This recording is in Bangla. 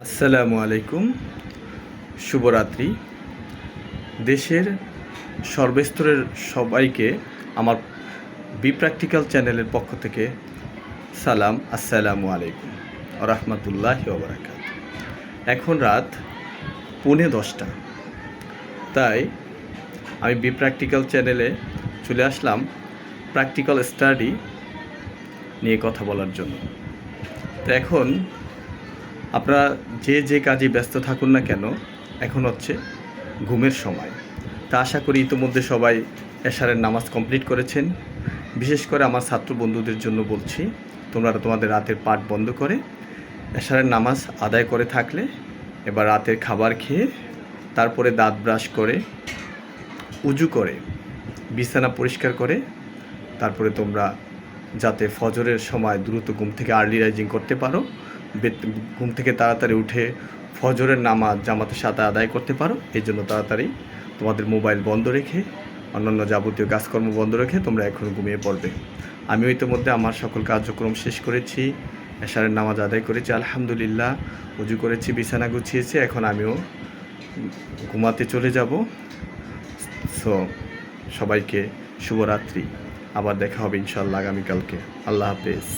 আসসালামু আলাইকুম, শুভরাত্রি। দেশের সর্বস্তরের সবাইকে আমার প্র্যাকটিক্যাল চ্যানেলের পক্ষ থেকে সালাম। আসসালামু আলাইকুম রহমতুল্লাহি ওয়া বারাকাতুহু। এখন রাত 10:45, তাই আমি প্র্যাকটিক্যাল চ্যানেলে চলে আসলাম প্র্যাকটিক্যাল স্টাডি নিয়ে কথা বলার জন্য। তো এখন আপনারা যে কাজে ব্যস্ত থাকুন না কেন, এখন হচ্ছে ঘুমের সময়। তা আশা করি ইতিমধ্যে সবাই এশারের নামাজ কমপ্লিট করেছেন। বিশেষ করে আমার ছাত্র বন্ধুদের জন্য বলছি, তোমরা তোমাদের রাতের পাঠ বন্ধ করে এশারের নামাজ আদায় করে থাকলে এবার রাতের খাবার খেয়ে তারপরে দাঁত ব্রাশ করে উজু করে বিছানা পরিষ্কার করে তারপরে তোমরা যাতে ফজরের সময় দ্রুত ঘুম থেকে আর্লি রাইজিং করতে পারো, ঘুম থেকে তাড়াতাড়ি উঠে ফজরের নামাজ জামাতের সাথে আদায় করতে পারো, এই জন্য তাড়াতাড়ি তোমাদের মোবাইল বন্ধ রেখে অন্যান্য যাবতীয় কাজকর্ম বন্ধ রেখে তোমরা এখন ঘুমিয়ে পড়বে। আমিও ইতিমধ্যে আমার সকল কার্যক্রম শেষ করেছি, এশারের নামাজ আদায় করেছি আলহামদুলিল্লাহ, উজু করেছি, বিছানা গুছিয়েছি, এখন আমিও ঘুমাতে চলে যাব। সো সবাইকে শুভরাত্রি, আবার দেখা হবে ইনশাআল্লাহ আগামীকালকে। আল্লাহ হাফেজ।